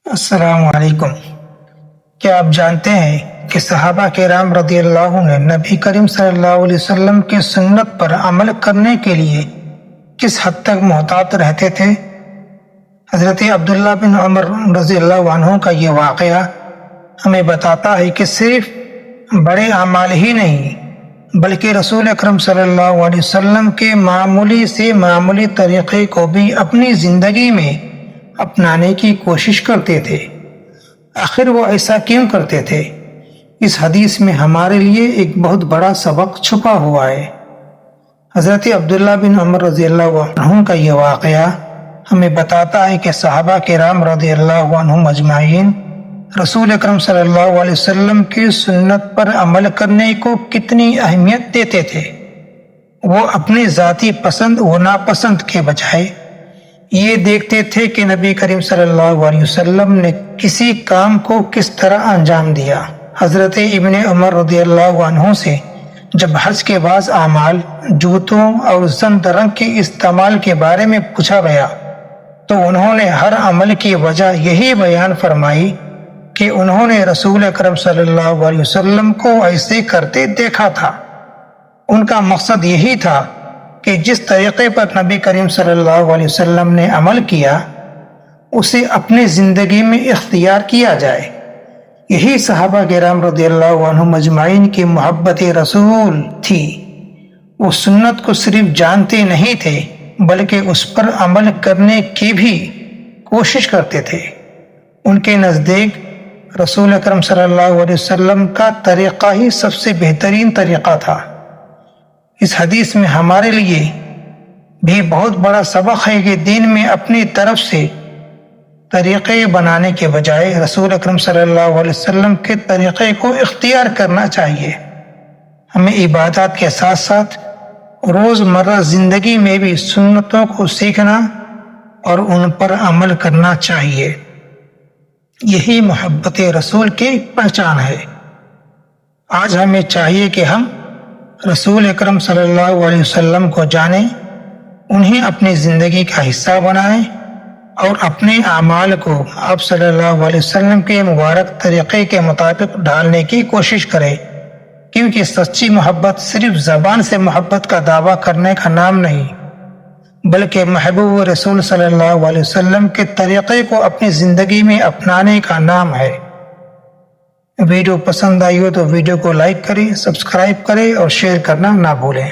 السلام علیکم۔ کیا آپ جانتے ہیں کہ صحابہ کرام رضی اللہ عنہ نے نبی کریم صلی اللہ علیہ وسلم کی سنت پر عمل کرنے کے لیے کس حد تک محتاط رہتے تھے؟ حضرت عبداللہ بن عمر رضی اللہ عنہ کا یہ واقعہ ہمیں بتاتا ہے کہ صرف بڑے اعمال ہی نہیں بلکہ رسول اکرم صلی اللہ علیہ وسلم کے معمولی سے معمولی طریقے کو بھی اپنی زندگی میں اپنانے کی کوشش کرتے تھے۔ آخر وہ ایسا کیوں کرتے تھے؟ اس حدیث میں ہمارے لیے ایک بہت بڑا سبق چھپا ہوا ہے۔ حضرت عبداللہ بن عمر رضی اللہ عنہ کا یہ واقعہ ہمیں بتاتا ہے کہ صحابہ کرام رضی اللہ عنہم اجمعین رسول اکرم صلی اللہ علیہ وسلم کی سنت پر عمل کرنے کو کتنی اہمیت دیتے تھے۔ وہ اپنی ذاتی پسند و ناپسند کے بجائے یہ دیکھتے تھے کہ نبی کریم صلی اللہ علیہ وسلم نے کسی کام کو کس طرح انجام دیا۔ حضرت ابن عمر رضی اللہ عنہ سے جب حج کے بعض اعمال، جوتوں اور زند رنگ کے استعمال کے بارے میں پوچھا گیا تو انہوں نے ہر عمل کی وجہ یہی بیان فرمائی کہ انہوں نے رسول اکرم صلی اللہ علیہ وسلم کو ایسے کرتے دیکھا تھا۔ ان کا مقصد یہی تھا کہ جس طریقے پر نبی کریم صلی اللہ علیہ وسلم نے عمل کیا اسے اپنی زندگی میں اختیار کیا جائے۔ یہی صحابہ کرام رضی اللہ عنہم اجمعین کی محبت رسول تھی۔ وہ سنت کو صرف جانتے نہیں تھے بلکہ اس پر عمل کرنے کی بھی کوشش کرتے تھے۔ ان کے نزدیک رسول اکرم صلی اللہ علیہ وسلم کا طریقہ ہی سب سے بہترین طریقہ تھا۔ اس حدیث میں ہمارے لیے بھی بہت بڑا سبق ہے کہ دین میں اپنی طرف سے طریقے بنانے کے بجائے رسول اکرم صلی اللہ علیہ وسلم کے طریقے کو اختیار کرنا چاہیے۔ ہمیں عبادات کے ساتھ ساتھ روزمرہ زندگی میں بھی سنتوں کو سیکھنا اور ان پر عمل کرنا چاہیے۔ یہی محبت رسول کی پہچان ہے۔ آج ہمیں چاہیے کہ ہم رسول اکرم صلی اللہ علیہ وسلم کو جانیں، انہیں اپنی زندگی کا حصہ بنائیں اور اپنے اعمال کو آپ صلی اللہ علیہ وسلم کے مبارک طریقے کے مطابق ڈھالنے کی کوشش کریں، کیونکہ سچی محبت صرف زبان سے محبت کا دعویٰ کرنے کا نام نہیں بلکہ محبوب رسول صلی اللہ علیہ وسلم کے طریقے کو اپنی زندگی میں اپنانے کا نام ہے۔ ویڈیو پسند آئی ہو تو ویڈیو کو لائک کریں، سبسکرائب کریں اور شیئر کرنا نہ بھولیں۔